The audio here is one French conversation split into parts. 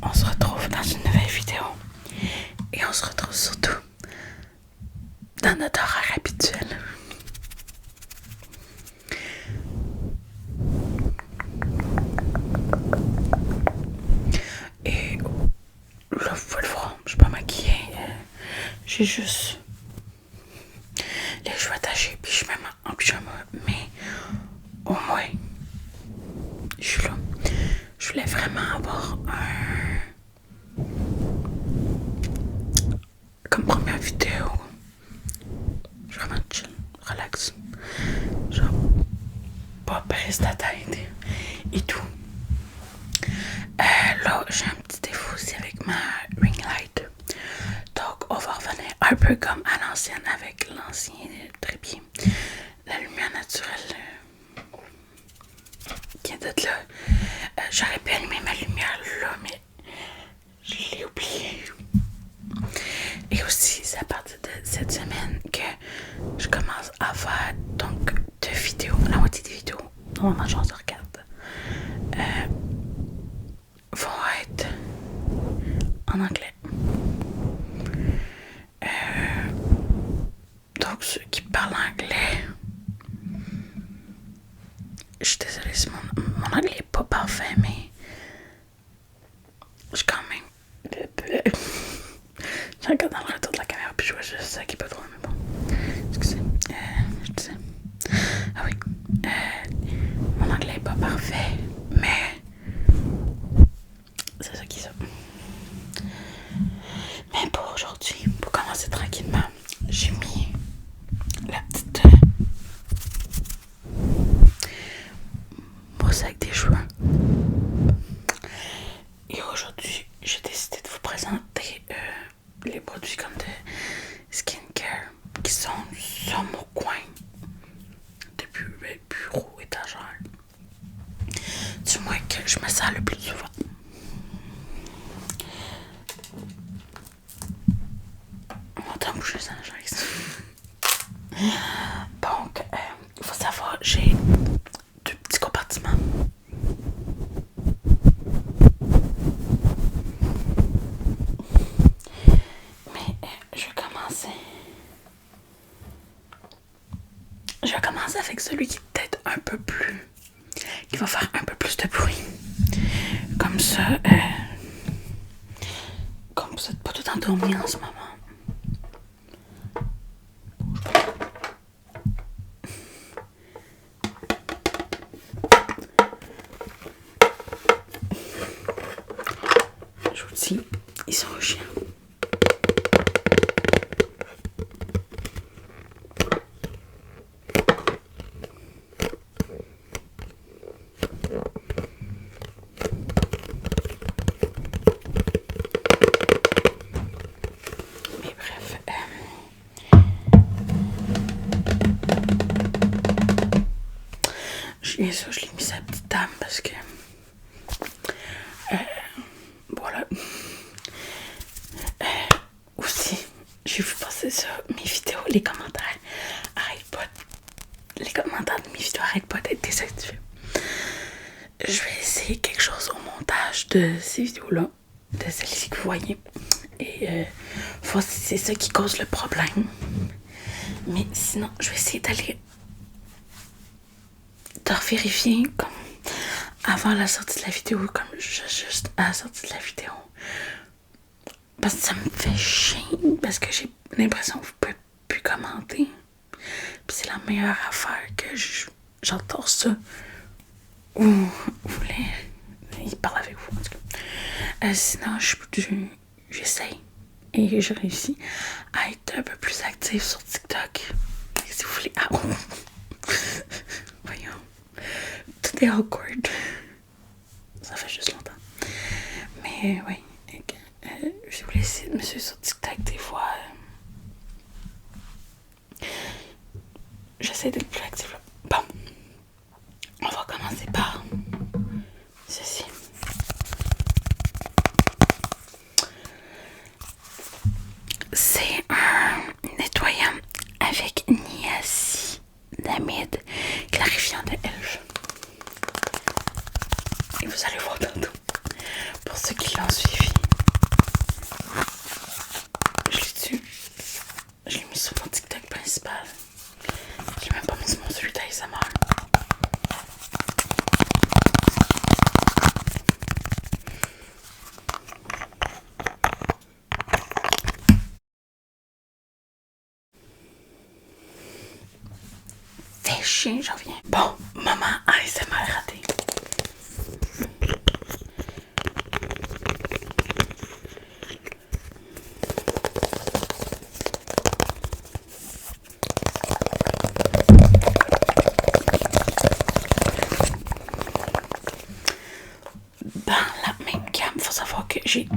on se retrouve dans une nouvelle vidéo et on se retrouve surtout dans notre horaire habituel. Et là, vous pouvez le voir, je suis pas maquillée, j'ai juste les cheveux attachés puis je suis même en pyjama, mais au moins je suis là. Je voulais vraiment avoir comme première vidéo vraiment chill, relax, genre pas prise de la tête et tout. Là j'ai un petit défaut aussi avec ma ring light, donc on va revenir un peu comme à l'ancienne avec l'ancien trépied, la lumière naturelle qui est d'être là. J'aurais pu allumer ma lumière là, mais je l'ai oublié. Et aussi, c'est à partir de cette semaine que je commence à faire donc 2 vidéos, la moitié des vidéos, normalement j'en regarde, vont être en anglais. Donc ceux qui parlent anglais, je suis désolée si mon anglais est pas parfait, mais je quand même je regarde dans le retour de la caméra puis je vois juste ça qui est pas droit, mais bon, excusez, je disais, ah oui, mon anglais est pas parfait, mais c'est ça qui est ça. Mais pour aujourd'hui, pour commencer tranquillement, j'ai mis la petite mousse avec des cheveux. Et aujourd'hui, j'ai décidé de vous présenter les produits comme de skincare qui sont sur mon coin de bureau étagère. Du moins que je me sers le plus souvent. On entend bouger ça, chaise. Donc, il faut savoir, j'ai 2 petits compartiments. Mais je vais commencer avec celui qui est peut-être un peu plus, qui va faire un peu plus de bruit. Comme ça, comme vous n'êtes pas tout endormi en ce moment. Je vous dis, ils sont chiants. Mais bref, bien sûr, je l'ai mis à la petite table parce que voilà. Aussi, j'ai vu passer ça, mes vidéos, les commentaires arrêtent pas. Les commentaires de mes vidéos arrêtent pas d'être désactivés. Je vais essayer quelque chose au montage de ces vidéos-là, de celles-ci que vous voyez. Et voir si c'est ça qui cause le problème. Mais sinon, je vais essayer d'aller de vérifier comme avant la sortie de la vidéo, comme juste à la sortie de la vidéo. Parce que ça me fait chier, parce que j'ai l'impression que vous pouvez plus commenter. Puis c'est la meilleure affaire que j'adore ça. Ou vous voulez, il parle avec vous en tout cas. Sinon, j'essaye et je réussis à être un peu plus active sur TikTok. Si vous voulez. Ah, oh. Voyons. Tout est awkward. Ça fait juste longtemps. Mais oui. Je voulais essayer de me suivre sur TikTok des fois. J'essaie d'être plus active là. Bon. On va commencer par ceci. C'est un nettoyant avec niacinamide clarifiant de Elf. Et vous allez voir tantôt. Pour ceux qui l'ont suivi. Je l'ai mis sur mon TikTok principal. Je l'ai même pas mis sur mon celui d'ASMR. Fais chier, j'en viens. Bon, maman ASMR raté. Dans la même gamme, faut savoir que j'ai...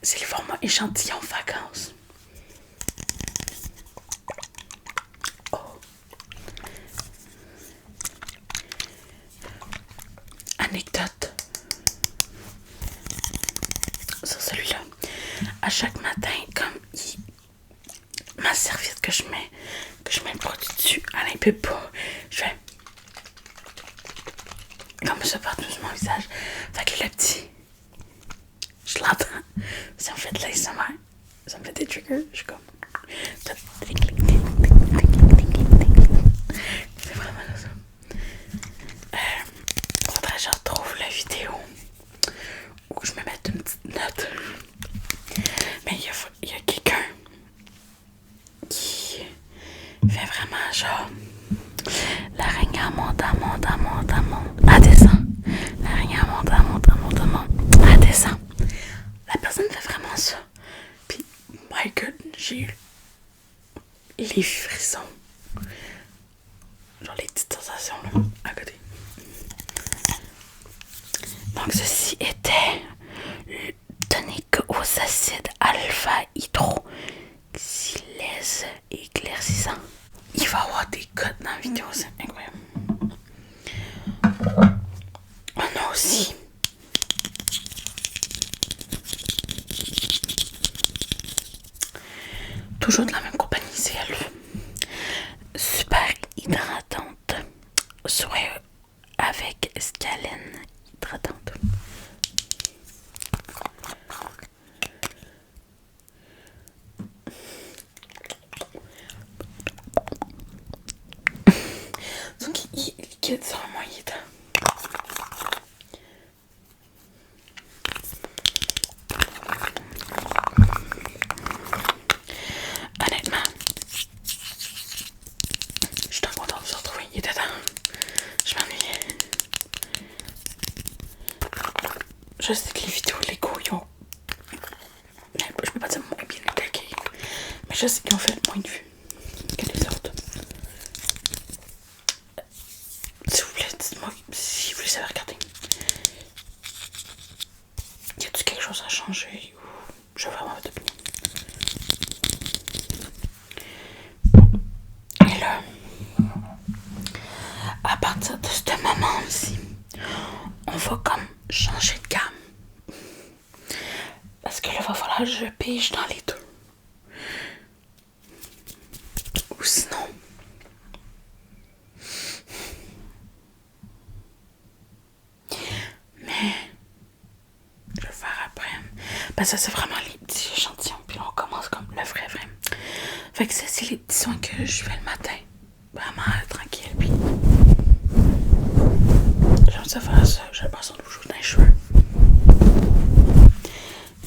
C'est le format échantillon vacances. Oh. Anecdote. Sur celui-là, à chaque matin, comme ma serviette que je mets le produit dessus, elle ne peut pas. Je fais comme ça partout sur mon visage. Fait que le petit, je l'entends. Ça me fait de l'ASMR. Ça me fait des triggers. Je suis comme. C'est vraiment ça. Faudrait que je retrouve la vidéo où je me mette une petite note. Mais il y a quelqu'un qui fait vraiment genre. L'araignée monte. Elle descend. L'araignée monte. Elle descend. La personne fait vraiment ça. Puis, my god, j'ai eu les frissons. Genre les petites sensations là, à côté. Donc, ceci était le tonique aux acides alpha-hydroxylase éclaircissant. Il va y avoir des codes dans la vidéo, c'est incroyable. On a aussi toujours de la même compagnie, c'est elle. Super hydratante. Soit avec scalène hydratante. Donc il est liquide sur un moyen temps. Honnêtement, je suis trop contente de vous retrouver. Il est dedans. Je m'ennuyais. Je sais que les vidéos Lego, ils ont... Je peux pas dire moins bien attaqué, mais je sais qu'ils ont fait moins de vues que les autres. S'il vous plaît, dites-moi si vous les avez regardés. Y a-t-il quelque chose à changer ou je veux vraiment votre opinion? Et là, à partir de ce moment-ci, on va comme changer de gamme. Parce que là, il va falloir que je pige dans les deux. Ou sinon... Mais... je vais faire après. Parce que ça, c'est vraiment les petits échantillons. Puis là, on commence comme le vrai. Fait que ça, c'est les petits soins que je fais le matin. Vraiment tranquille. Puis... j'aime ça faire ça. J'ai l'impression de vous jouer dans les cheveux.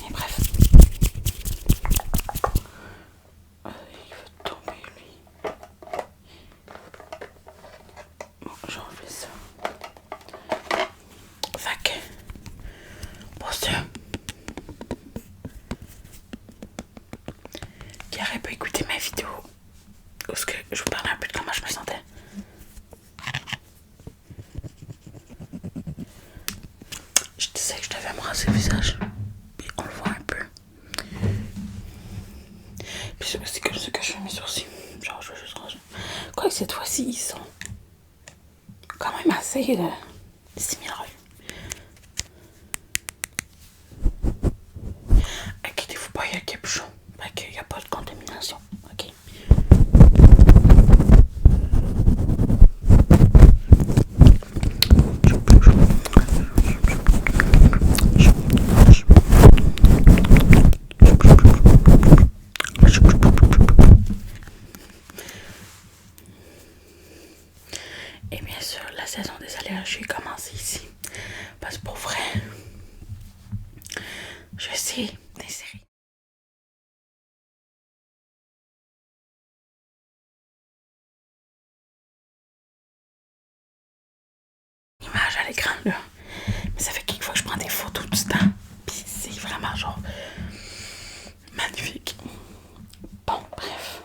Mais bref. Il veut tomber, lui. Bon, j'ai enlevé ça. Fait que... pour ceux qui n'auraient pas écouté ma vidéo, où est-ce que je vous parlais un peu de comment je me sentais. Je disais que je devais me raser le visage. Puis on le voit un peu. Puis c'est comme ça que je fais mes sourcils. Genre je vais juste raser. Quoique cette fois-ci ils sont quand même assez similaires. Inquiétez-vous pas, il y a capuchon. Fait qu'il n'y a pas de contamination. Ok. Je Je vais essayer d'insérer. Image à l'écran là. Mais ça fait quelques fois que je prends des photos tout ce temps. Puis c'est vraiment genre magnifique. Bon, bref.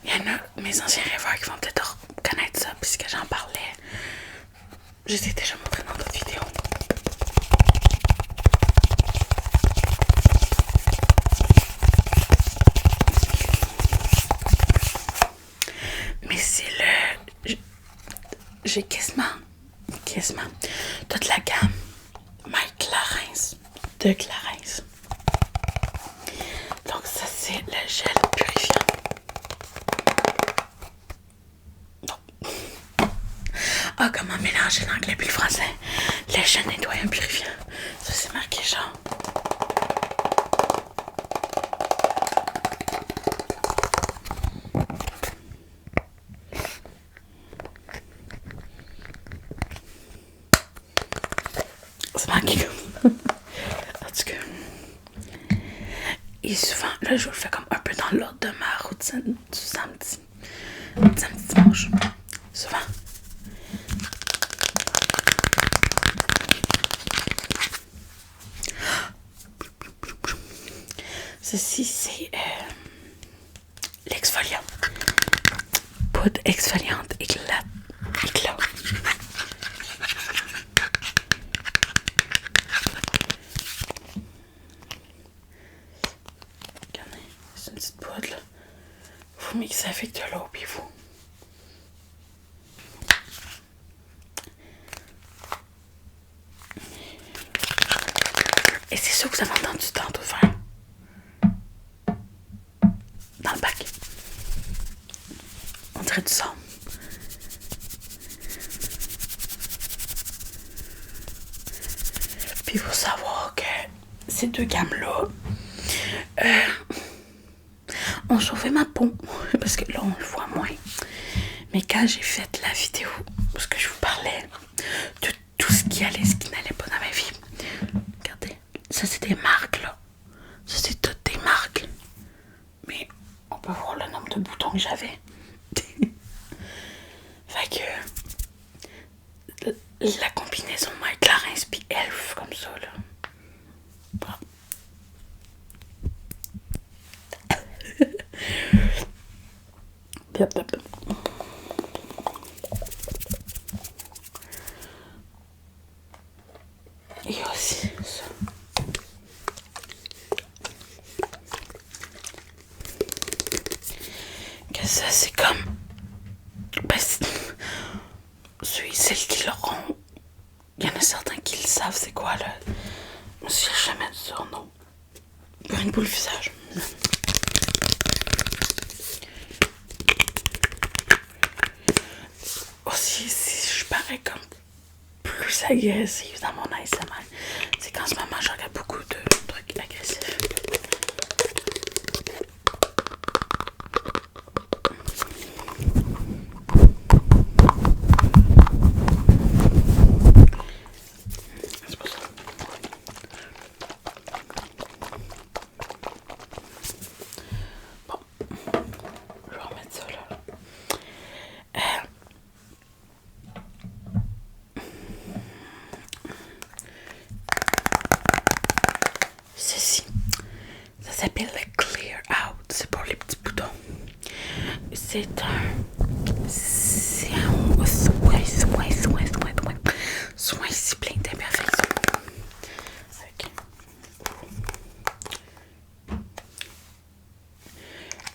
Il y en a mes anciens rêveurs qui vont peut-être connaître ça puisque j'en parlais. Je les ai déjà montré dans d'autres vidéos. Mais c'est le... J'ai quasiment toute la gamme Mike Clarins de Clarins. Donc ça c'est le gel purifiant. Non. Ah, comment mélanger l'anglais puis le français. Le gel nettoyant purifiant. Ça c'est marqué genre. C'est marqué comme. En tout cas. Et souvent, là je vous le fais comme un peu dans l'ordre de ma routine du samedi dimanche. Souvent. Ceci, c'est l'exfoliant. Poudre exfoliante éclat. Regardez, c'est une petite poudre là. Vous mixez avec de l'eau puis vous. Et c'est ça que vous avez entendu tantôt faire. Dans le bac. On dirait du son. Puis il faut savoir que ces deux gammes-là ont sauvé ma peau. Parce que là, on le voit moins. Mais quand j'ai fait la vidéo où je vous parlais de tout ce qui allait, ce qui n'allait pas dans ma vie. Regardez, ça c'est des marques là. Ça c'est toutes des marques. Mais on peut voir le nombre de boutons que j'avais. Fait que la combinaison Mike Clarins puis Elf comme ça là. Bon. Et aussi ça. Que ça c'est comme celles qui l'auront, il y en a certains qui le savent c'est quoi là. Moi si j'ai jamais dit ça, non. Pour une boule visage. Aussi si je parais comme plus agressive dans mon ASMR, c'est qu'en ce moment je regarde beaucoup de trucs agressifs. C'est pas ça. Bon, je vais remettre ça là. Ceci, ça s'appelle le Clear Out. C'est pour les petits boutons. C'est un soin ciblé d'imperfection. Okay.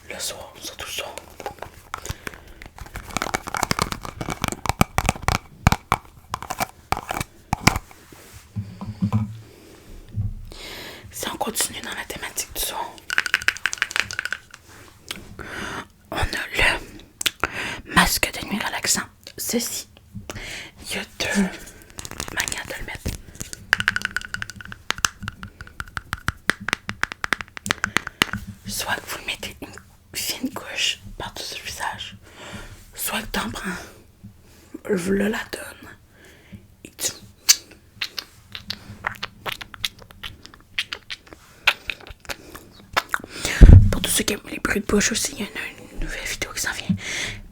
Le soir, surtout le soir. Si on continue dans la thématique du son, on a le masque de nuit relaxant. Ceci, il y a deux manières de le mettre. Soit que vous le mettez une fine couche par-dessus le visage, soit que t'en prends Voilà la donne. Et tu... Pour tous ceux qui aiment les bruits de bouche aussi, il y a une nouvelle vidéo qui s'en vient.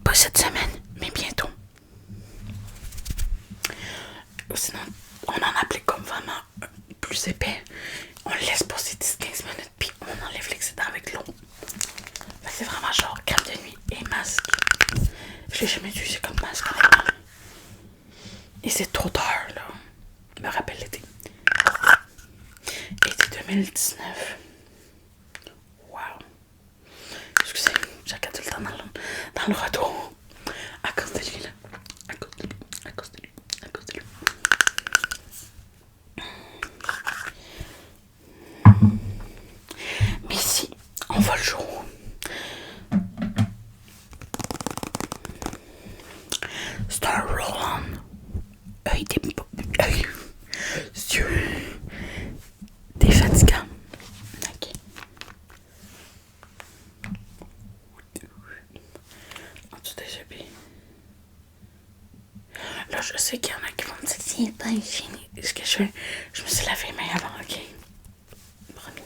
Pas cette semaine, mais bientôt. Sinon, on en applique comme vraiment plus épais. On le laisse passer 10-15 minutes, puis on enlève l'excédent avec l'eau. C'est vraiment genre crème de nuit et masque. Je l'ai jamais utilisé comme masque, honnêtement. Et c'est trop tard, là. Je me rappelle l'été. Été 2019. Wow. Excusez, j'ai regardé le temps dans le retour. À cause de lui, là. À cause de lui. À cause de lui. À cause de lui. Mais si, on va le jour. C'est un roll-on. T'es fatigant. Ok. En dessous des épées. Là, je sais qu'il y en a qui vont me dire c'est pas hygiénique. Ce que je fais, je me suis lavé les mains avant, ok? Promis.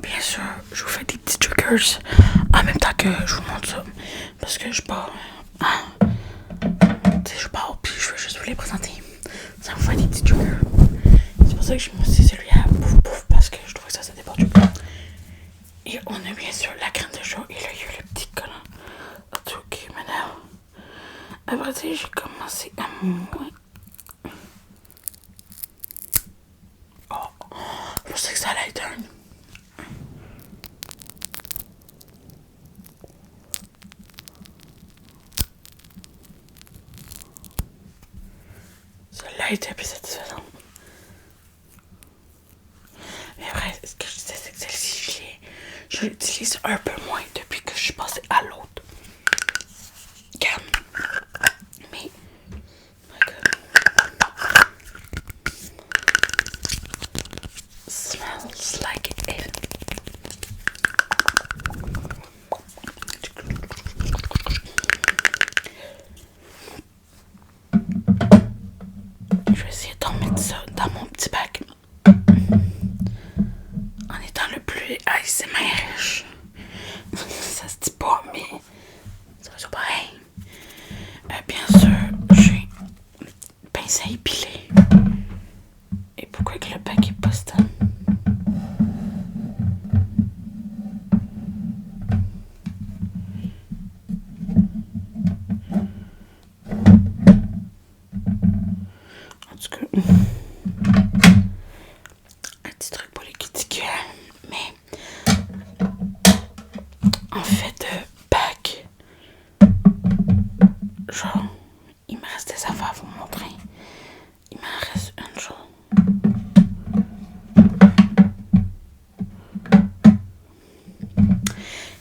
Bien sûr, je vous fais des petits triggers en même temps que je vous montre ça. Parce que je pars. Je pars, puis je veux juste vous les présenter. Ça vous fait des petits triggers. C'est pour ça que je me suis celui à pouf pouf parce que je trouvais que ça dépend du coup. Et on a bien sûr la crème de jour et là il y a le petit collant. Ok, maintenant. Après ça, j'ai commencé à mouiller. Oh, je sais que ça allait être un. Celle-là était plus satisfaisante. Mais après, ce que je disais, c'est que celle-ci, je l'utilise un peu moins depuis que je suis passée à l'autre. Calme. Mais, my God. Smells like it. Je vais essayer d'en mettre ça dans mon petit bac. En étant le plus ASMR. Ça se dit pas, mais ça va être pareil. Bien sûr, j'ai pince à épiler. Et pourquoi que le bac est pas stable? En tout cas, un petit truc pour les cuticulaires. Mais en fait, bac, genre, il me reste des affaires à vous montrer. Il m'en reste une chose.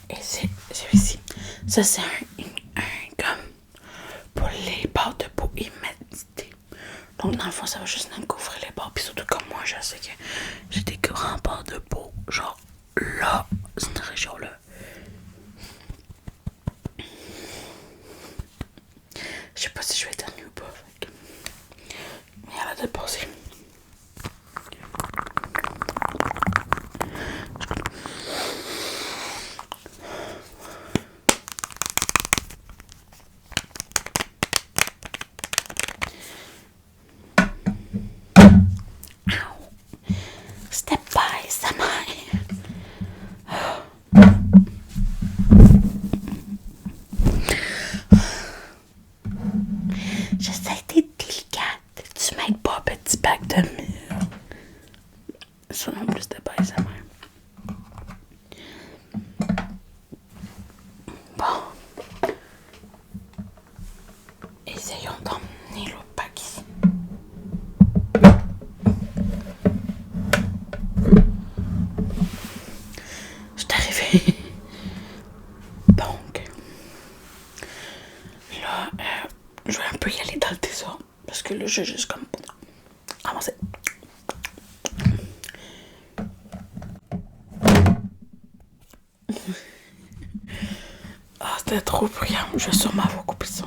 Et c'est celui-ci. Ça, c'est un gomme pour les barres de peau humidité. Donc, dans le fond, ça va juste nous couvrir les barres. Puis surtout, comme moi, je sais que j'ai des grands barres de peau. Genre, là, cette région-là. Je sais pas si je vais éternuer ou pas. Mais elle a dépassé. Step by step. J'essaie d'être délicate. Tu m'aides pas, petit bac de mur. Ça non plus, c'était pas ASMR. Bon. Essayons d'emmener l'autre bac ici. j'ai juste comme avancé. Ah, c'était trop bruyant. Je vais sûrement avoir coupé ça.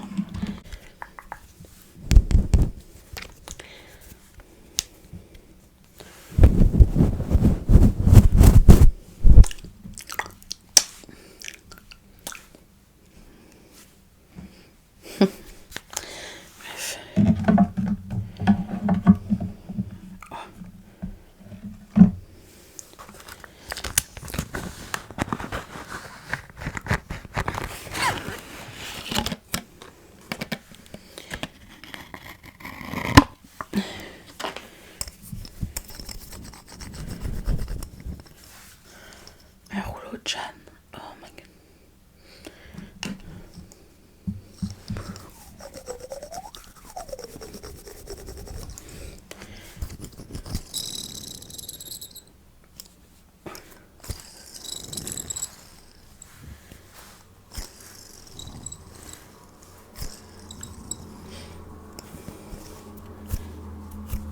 Un rouleau de Jeanne. Oh my god.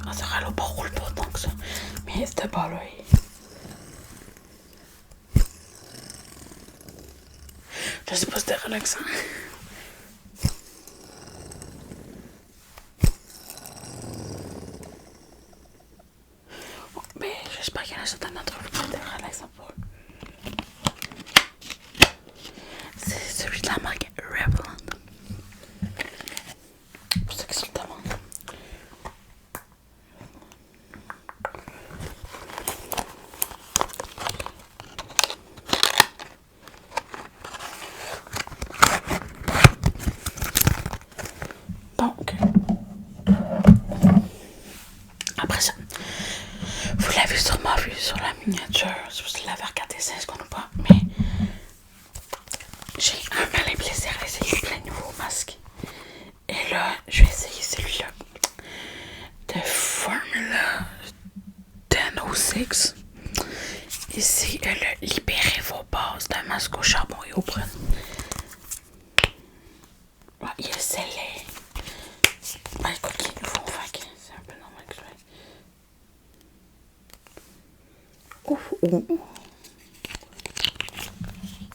Ah, ça râle pas roule pas tant que ça. Mais c'était pas là. Je sais pas si c'était relaxant. Mais j'espère qu'il y en a certains d'entre vous qui étaient relaxants pour eux. C'est celui de la marque Revlon. Pour ceux qui se le demandent. Donc, après ça, vous l'avez sûrement vu sur la miniature, si vous l'avez regardé 16 secondes ou pas, mais j'ai un malin plaisir à essayer plein de nouveaux masques. Et là, je vais essayer celui-là de Formula 1006. Ici, le libérez vos bases d'un masque au charbon et au brun. Ouais, il y a scellé. Ah, écoute, il est nouveau, fait que c'est un peu normal que je vais. Ouf, ouf.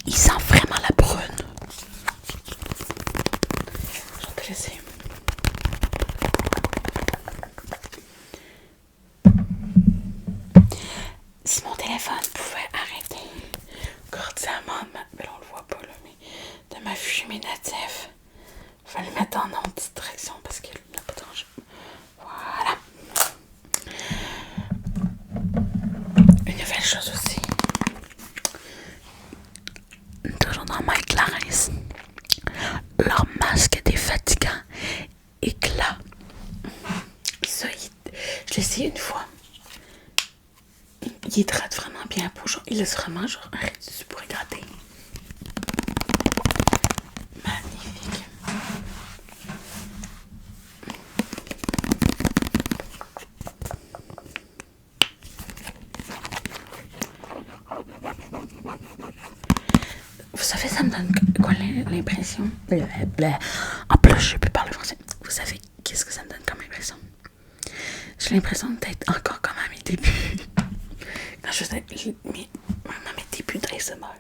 Il sent vraiment la brune. Je vais te laisser. Si mon téléphone pouvait arrêter cordialement, mais on le voit pas là, mais de m'afficher mes natifs, je vais le mettre en distraction parce qu'il n'a pas de danger. Voilà. Une nouvelle chose aussi. Toujours dans Mike Clarence. Leur masque défatigant éclat. Ça, je l'ai essayé une fois. Il hydrate vraiment bien la peau. Genre, il laisse vraiment genre un résidu pour hydrater. Magnifique. Vous savez, ça me donne quoi l'impression? En plus, je peux parler français. Vous savez, qu'est-ce que ça me donne comme impression? J'ai l'impression d'être encore comme à mes débuts. Quand je faisais mes débuts d'ASMR.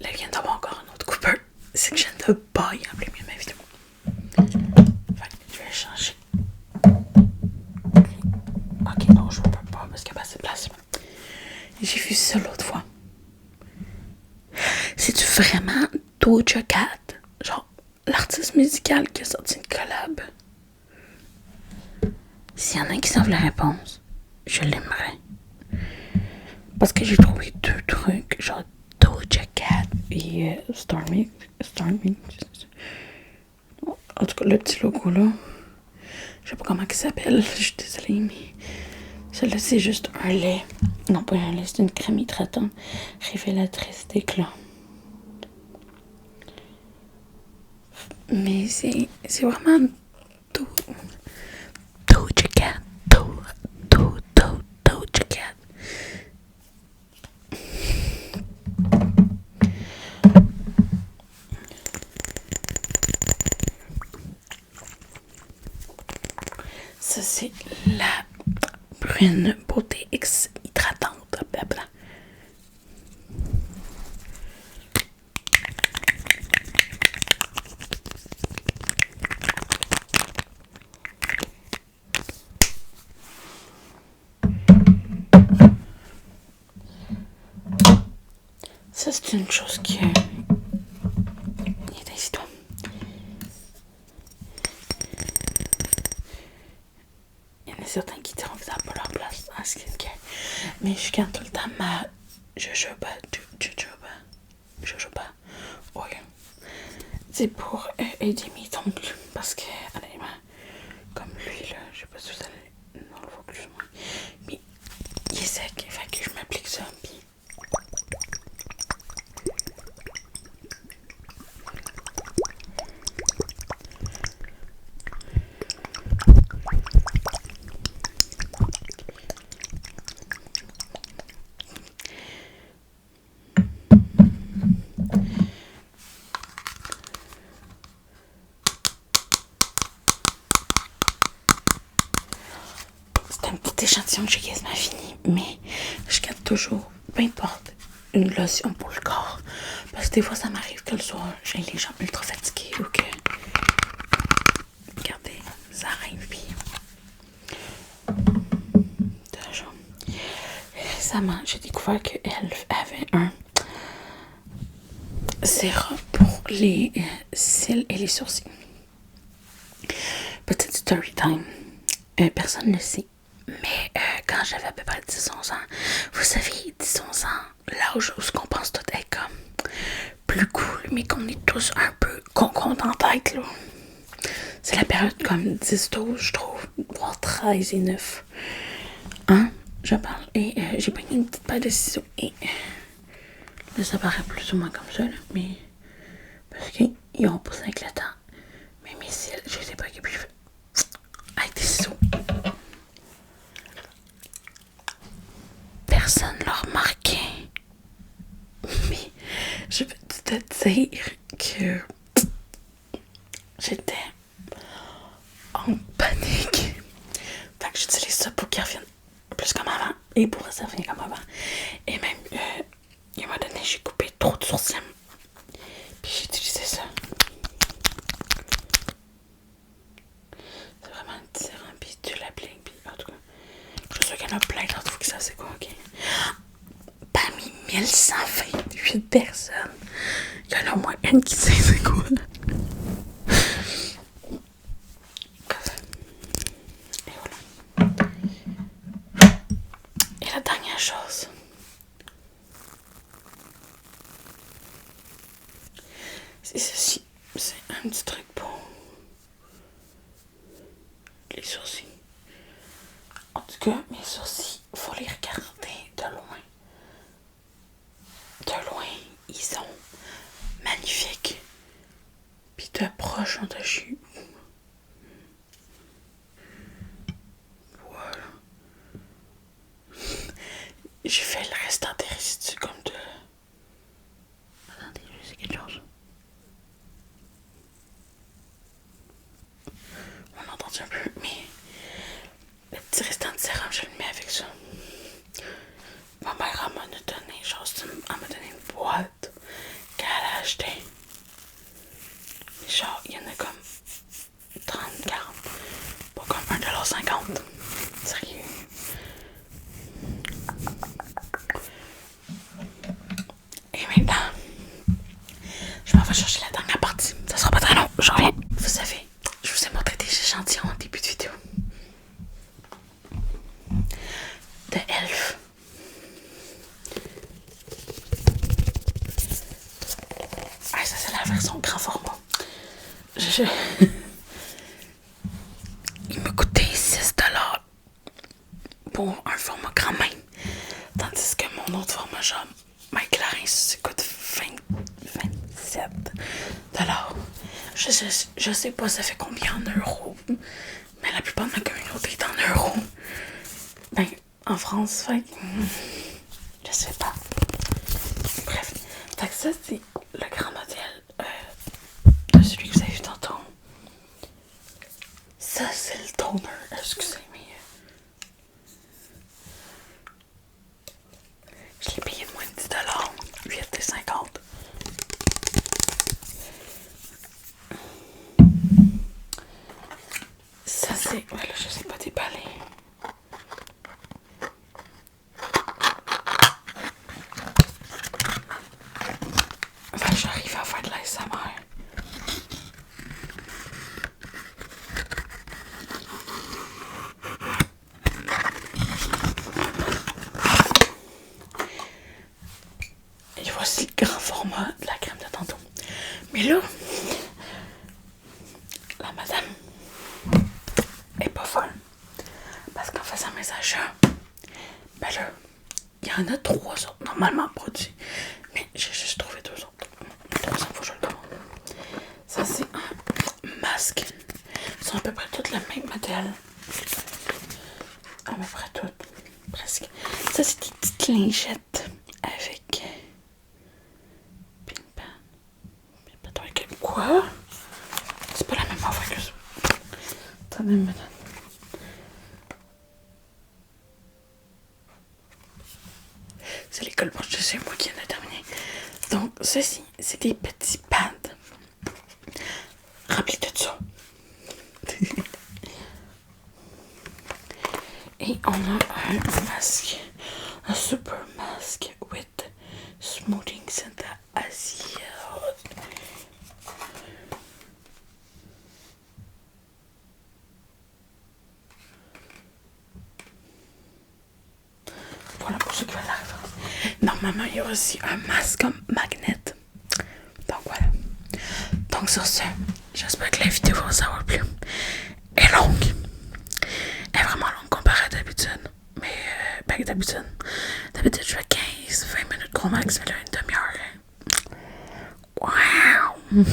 Là, je viens d'avoir encore un autre coupeur. C'est que je viens de pas y appeler mieux ma vidéo. Fait que je vais changer. Ok, non, je peux pas parce qu'il n'y a pas assez de place. J'ai vu ça l'autre fois. C'est-tu vraiment Doja Cat? Genre, l'artiste musical qui a sorti une collab. S'il y en a qui savent la réponse, je l'aimerais. Parce que j'ai trouvé deux trucs, genre Doja Cat et Stormy. En tout cas, le petit logo là, je sais pas comment il s'appelle, je suis désolée, mais celle-là c'est juste un lait. Non, pas un lait, c'est une crème hydratante révélatrice d'éclat. Mais c'est vraiment Doja Cat. Doja Cat. une beauté X hydratante. Blabla. Ça, c'est une chose qui est ici, toi. Il y en a certains qui diront que ça n'a pas leur place en skincare. Mais je garde tout le temps ma jojoba. Oui. C'est pour aider mes ongles. Parce que, honnêtement, comme lui, là, je sais pas si vous allez. Non, on le voit plus ou moins. Mais il est sec. Fait que je m'applique ça. Puis. C'est un petit échantillon que j'ai quasiment fini, mais je garde toujours, peu importe, une lotion pour le corps. Parce que des fois, ça m'arrive que le soir, j'ai les jambes ultra fatiguées ou que. Regardez, ça arrive, puis. Toujours. Récemment, j'ai découvert qu'elle avait un sérum pour les cils et les sourcils. Petite story time. Personne ne le sait. Mais quand j'avais à peu près 10-11 ans, vous savez, 10-11 ans, l'âge où on pense tout être comme plus cool, mais qu'on est tous un peu con en tête, là. C'est la période comme 10-12, je trouve, voire 13 et 9. Hein? Je parle. Et j'ai pris une petite paire de ciseaux. Et là, ça paraît plus ou moins comme ça, là, mais parce qu'ils ont poussé avec le temps. Mais mes cils, je les ai pas occupés avec des ciseaux. Personne ne l'a remarqué. Mais je peux te dire que j'étais en panique. Fait que j'utilise ça pour qu'ils reviennent plus comme avant. Et pour ça revenir comme avant. Et même, il m'a donné, j'ai coupé trop de sourcils. Puis j'ai utilisé ça. C'est vraiment un petit sérum. Puis tu l'appliques. Puis en tout cas, je suis sûre qu'il y en a plein d'entre vous qui savent c'est quoi, ok? Parmi 1128 personnes, il y en a au moins une qui sait c'est quoi. Et voilà. Et la dernière chose, c'est ceci. C'est un petit truc pour les sourcils. En tout cas, mes sourcils, il faut les regarder de loin. De loin, ils sont magnifiques. Puis de proche, on dessus. Voilà. J'ai fait le restant des résidus comme de. Attendez, je sais quelque chose. On entend un peu, mais le petit restant de sérum, je le mets avec ça. Ma mère m'en a donné, genre, elle m'a donné une boîte qu'elle a achetée. Genre, il y en a comme 30, 40. Pas comme $1,50. Sérieux. Et maintenant, je m'en vais chercher la dernière partie. Ça sera pas très long, j'en reviens. Vous savez, je vous ai montré des échantillons en début de vidéo. De Elf. Ah, ça c'est la version grand format. Il me coûtait 6$ pour un format grand même. Tandis que mon autre format, genre Mike Clarins, ça coûte 27$. Je sais pas ça fait combien en euros, mais la plupart de ma communauté est en euros. Ben, en France, fait je sais pas. Bref, fait que ça c'est le grand modèle de celui que vous avez vu tantôt. Ça c'est le toner, excusez-moi. Enfin, j'arrive à faire de l'ASMR. Et voici le grand format de la crème de tantôt. Mais là, la madame est pas folle. Parce qu'en faisant mes achats, ben là, il y en a 3 autres normalement produits. Mais j'ai juste trouvé 2 autres. 300 fois je le commande. Ça, c'est un masque. Ils sont à peu près tous le même modèle. À peu près toutes. Presque. Ça, c'est des petites lingettes avec. Pink pan. Quoi? C'est pas la même affaire que ça. Attendez une minute. C'est l'école proche de chez moi qui en a terminé. Donc, ceci, c'est des petits pads remplis de ça. Et on a un masque, un super masque with smoothing center Asia. Voilà pour ceux qui veulent la référence. Normalement, il y a aussi un masque magnet. Donc voilà. Donc sur ce, j'espère que la vidéo va vous avoir plu. Elle est longue. Elle est vraiment longue comparée à d'habitude. Mais pas que d'habitude. D'habitude, je fais 15-20 minutes gros max, mais là, une demi-heure. Wow!